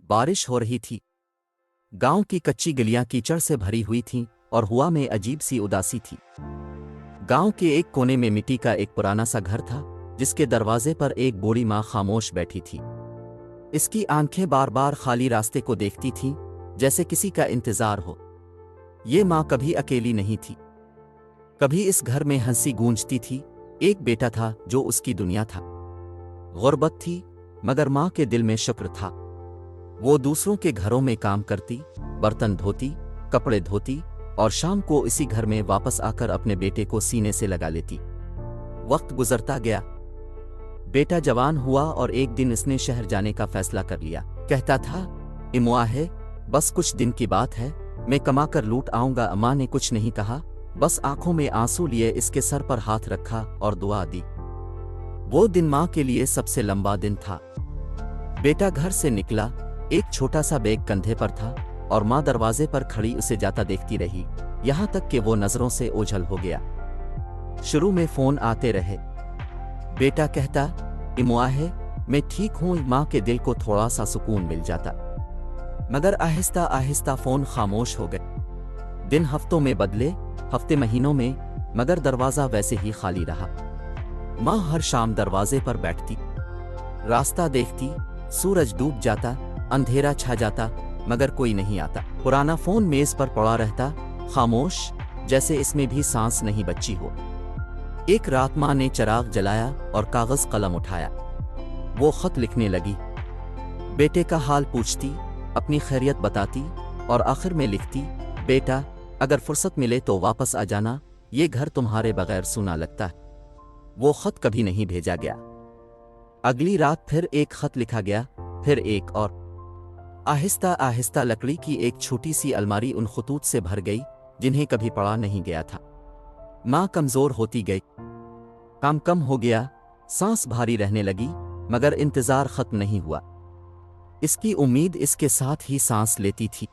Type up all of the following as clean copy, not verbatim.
बारिश हो रही थी। गांव की कच्ची गलियां कीचड़ से भरी हुई थीं और हवा में अजीब सी उदासी थी। गांव के एक कोने में मिट्टी का एक पुराना सा घर था, जिसके दरवाजे पर एक बूढ़ी माँ खामोश बैठी थी। इसकी आंखें बार बार खाली रास्ते को देखती थीं, जैसे किसी का इंतजार हो। ये माँ कभी अकेली नहीं थी। कभी इस घर में हंसी गूंजती थी। एक बेटा था जो उसकी दुनिया था। गुर्बत थी, मगर माँ के दिल में शुक्र था। वो दूसरों के घरों में काम करती, बर्तन धोती, कपड़े धोती और शाम को इसी घर में वापस आकर अपने बेटे को सीने से लगा लेती। वक्त गुजरता गया। बेटा जवान हुआ और एक दिन इसने शहर जाने का फैसला कर लिया। कहता था, इमुआ है, बस कुछ दिन की बात है, मैं कमा कर लूट आऊंगा। अम्मा ने कुछ नहीं कहा, बस आंखों में आंसू लिए इसके सर पर हाथ रखा और दुआ दी। वो दिन माँ के लिए सबसे लंबा दिन था। बेटा घर से निकला, एक छोटा सा बैग कंधे पर था और माँ दरवाजे पर खड़ी उसे जाता देखती रही, यहाँ तक कि वो नजरों से ओझल हो गया। शुरू में फोन आते रहे। बेटा कहता, इमुआ है, मैं ठीक हूँ। माँ के दिल को थोड़ा सा सुकून मिल जाता। मगर आहिस्ता आहिस्ता फोन खामोश हो गए। दिन हफ्तों में बदले, हफ्ते महीनों में, मगर दरवाजा वैसे ही खाली रहा। माँ हर शाम दरवाजे पर बैठती, रास्ता देखती। सूरज डूब जाता, अंधेरा छा जाता, मगर कोई नहीं आता। पुराना फोन मेज पर पड़ा रहता, खामोश, जैसे इसमें भी सांस नहीं बची हो। एक रात माँ ने चिराग जलाया और कागज कलम उठाया। वो खत लिखने लगी। बेटे का हाल पूछती, अपनी खैरियत बताती और आखिर में लिखती, बेटा, अगर फुर्सत मिले तो वापस आ जाना, ये घर तुम्हारे बगैर सूना लगता है। वो खत कभी नहीं भेजा गया। अगली रात फिर एक खत लिखा गया, फिर एक और। आहिस्ता आहिस्ता लकड़ी की एक छोटी सी अलमारी उन खतूत से भर गई जिन्हें कभी पढ़ा नहीं गया था। माँ कमजोर होती गई, काम कम हो गया, सांस भारी रहने लगी, मगर इंतजार खत्म नहीं हुआ। इसकी उम्मीद इसके साथ ही सांस लेती थी।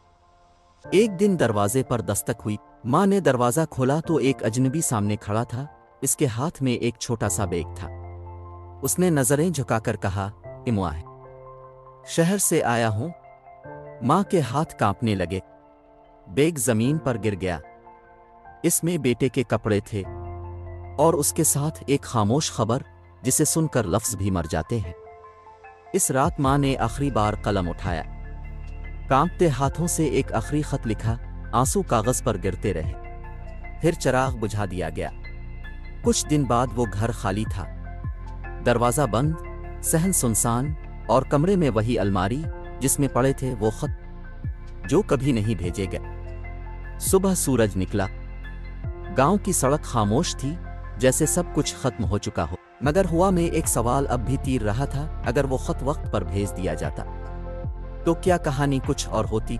एक दिन दरवाजे पर दस्तक हुई। माँ ने दरवाजा खोला तो एक अजनबी सामने खड़ा था। इसके हाथ में एक छोटा सा बैग था। उसने नजरें झुकाकर कहा, इमुआ है, शहर से आया हूं। माँ के हाथ कांपने लगे। बैग जमीन पर गिर गया। इसमें बेटे के कपड़े थे और उसके साथ एक खामोश खबर जिसे सुनकर लफ्ज भी मर जाते हैं। इस रात माँ ने आखिरी बार कलम उठाया, कांपते हाथों से एक आखिरी खत लिखा। आंसू कागज पर गिरते रहे। फिर चिराग बुझा दिया गया। कुछ दिन बाद वो घर खाली था, दरवाजा बंद, सहन सुनसान और कमरे में वही अलमारी जिसमें पड़े थे वो खत जो कभी नहीं भेजे गए। सुबह सूरज निकला। गांव की सड़क खामोश थी, जैसे सब कुछ खत्म हो चुका हो। मगर हुआ में एक सवाल अब भी तीर रहा था, अगर वो खत वक्त पर भेज दिया जाता तो क्या कहानी कुछ और होती।